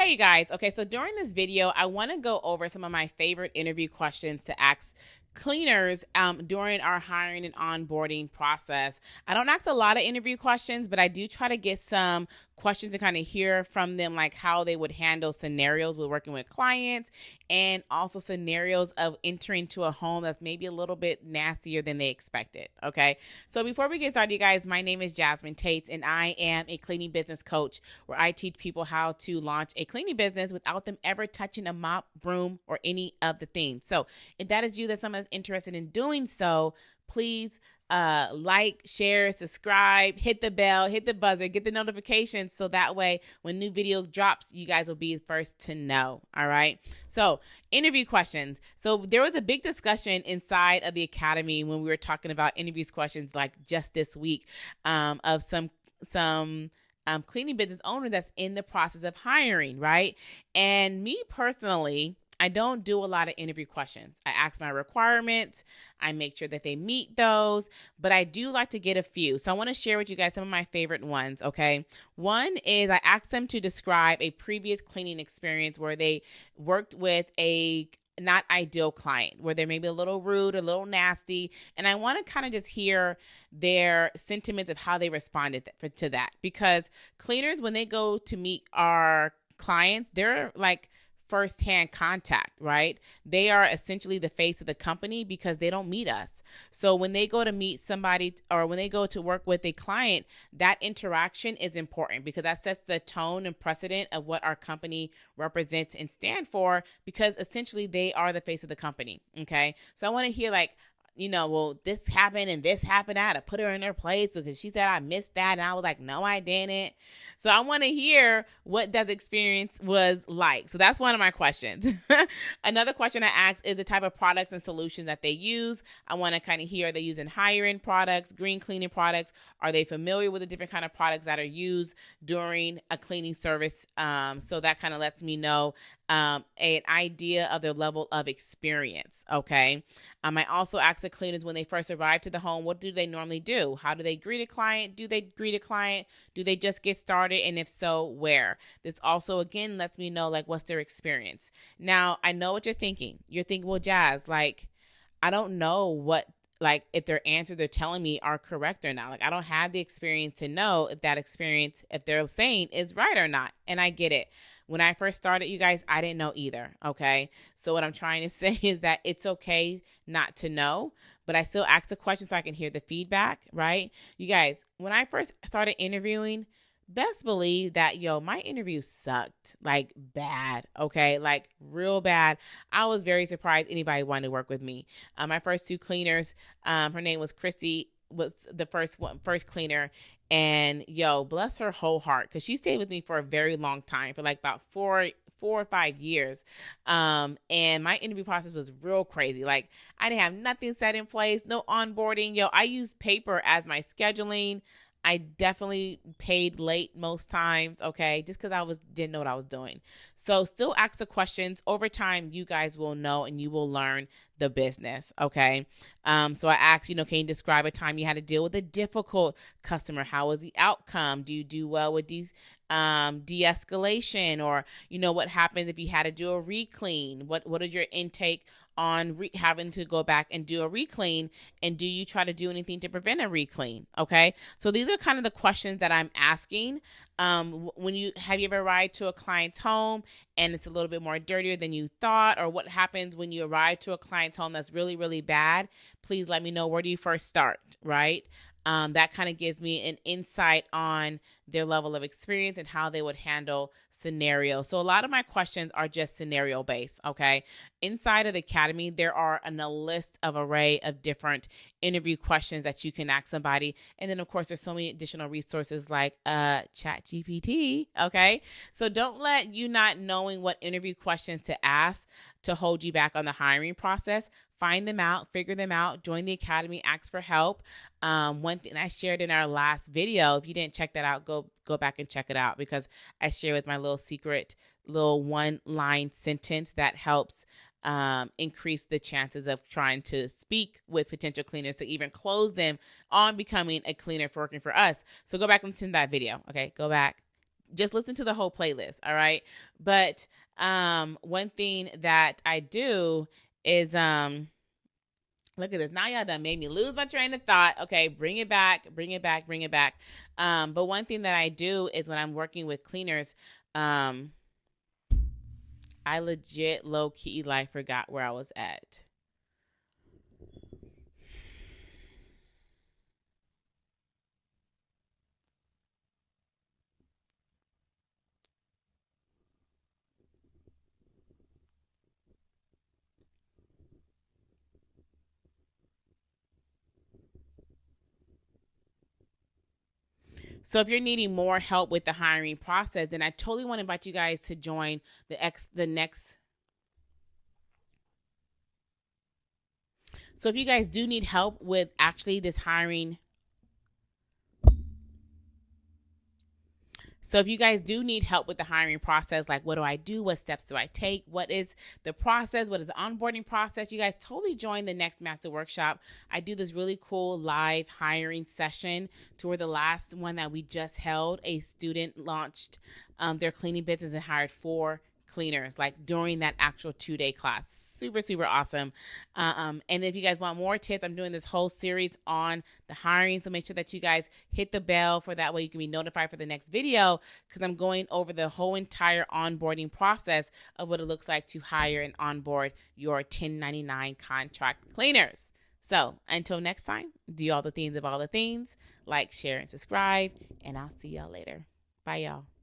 Hey you guys, okay, so during this video, I want to go over some of my favorite interview questions to ask cleaners during our hiring and onboarding process. I don't ask a lot of interview questions, but I do try to get some questions to kind of hear from them, like how they would handle scenarios with working with clients and also scenarios of entering to a home that's maybe a little bit nastier than they expected. Okay, so before we get started, you guys, my name is Jasmine Tates and I am a cleaning business coach where I teach people how to launch a cleaning business without them ever touching a mop, broom, or any of the things. So if that is you, that someone is interested in doing so, please like, share, subscribe, hit the bell, hit the buzzer, get the notifications so that way when new video drops, you guys will be the first to know. All right. So interview questions. So there was a big discussion inside of the academy when we were talking about interviews questions like just this week of some cleaning business owner that's in the process of hiring, right? And me personally, I don't do a lot of interview questions. I ask my requirements. I make sure that they meet those, but I do like to get a few. So I want to share with you guys some of my favorite ones, okay? One is I ask them to describe a previous cleaning experience where they worked with a not ideal client, where they're maybe a little rude, a little nasty. And I want to kind of just hear their sentiments of how they responded to that. Because cleaners, when they go to meet our clients, they're like firsthand contact, right? They are essentially the face of the company because they don't meet us. So when they go to meet somebody or when they go to work with a client, that interaction is important because that sets the tone and precedent of what our company represents and stand for, because essentially they are the face of the company. Okay. So I want to hear well, this happened and this happened. I had to put her in her place because she said I missed that. And I was like, no, I didn't. So I want to hear what that experience was like. So that's one of my questions. Another question I ask is the type of products and solutions that they use. I want to kind of hear, are they using higher end products, green cleaning products? Are they familiar with the different kind of products that are used during a cleaning service? So that kind of lets me know an idea of their level of experience. Okay. I also ask the cleaners when they first arrive to the home, what do they normally do? How do they greet a client? Do they greet a client? Do they just get started? And if so, where? This also, again, lets me know, like, what's their experience. Now, I know what you're thinking. You're thinking, well, Jazz, like, I don't know what, like, if their answers they're telling me are correct or not. Like, I don't have the experience to know if that experience, if they're saying is right or not. And I get it. When I first started, you guys, I didn't know either. Okay. So what I'm trying to say is that it's okay not to know, but I still ask the question so I can hear the feedback, right? You guys, when I first started interviewing, best believe that, my interview sucked, like bad, okay? Like real bad. I was very surprised anybody wanted to work with me. My first two cleaners, her name was Christy, was the first cleaner. And bless her whole heart, because she stayed with me for a very long time, for like about four or 5 years. And my interview process was real crazy. Like I didn't have nothing set in place, no onboarding. I used paper as my scheduling. I definitely paid late most times, okay, just because didn't know what I was doing. So still ask the questions. Over time, you guys will know and you will learn the business, okay? So I asked, can you describe a time you had to deal with a difficult customer? How was the outcome? Do you do well with these de-escalation? Or, what happens if you had to do a re-clean? What is your intake on having to go back and do a re-clean? And do you try to do anything to prevent a re-clean? Okay. So these are kind of the questions that I'm asking. Have you ever arrived to a client's home and it's a little bit more dirtier than you thought? Or what happens when you arrive to a client's home that's really, really bad? Please let me know, where do you first start, right? That kind of gives me an insight on their level of experience and how they would handle scenarios. So a lot of my questions are just scenario based, okay? Inside of the academy, there are a list of array of different interview questions that you can ask somebody. And then, of course, there's so many additional resources like ChatGPT, okay? So don't let you not knowing what interview questions to ask to hold you back on the hiring process. Find them out, figure them out, join the academy, ask for help. One thing I shared in our last video, if you didn't check that out, go back and check it out, because I share with my little secret, little one-line sentence that helps increase the chances of trying to speak with potential cleaners to even close them on becoming a cleaner for working for us. So go back and listen to that video. Okay, go back, just listen to the whole playlist. All right. But one thing that I do is look at this. Now y'all done made me lose my train of thought. Okay, bring it back, bring it back, bring it back. But one thing that I do is when I'm working with cleaners, I legit low key like forgot where I was at. So if you're needing more help with the hiring process, then I totally want to invite you guys to join the next. So if you guys do need help with actually this hiring, so if you guys do need help with the hiring process, like what do I do? What steps do I take? What is the process? What is the onboarding process? You guys totally join the next master workshop. I do this really cool live hiring session to where the last one that we just held, a student launched their cleaning business and hired 4 cleaners like during that actual 2-day class. Super, super awesome. And if you guys want more tips, I'm doing this whole series on the hiring. So make sure that you guys hit the bell for that way you can be notified for the next video, because I'm going over the whole entire onboarding process of what it looks like to hire and onboard your 1099 contract cleaners. So until next time, do all the things of all the things, like, share, and subscribe, and I'll see y'all later. Bye, y'all.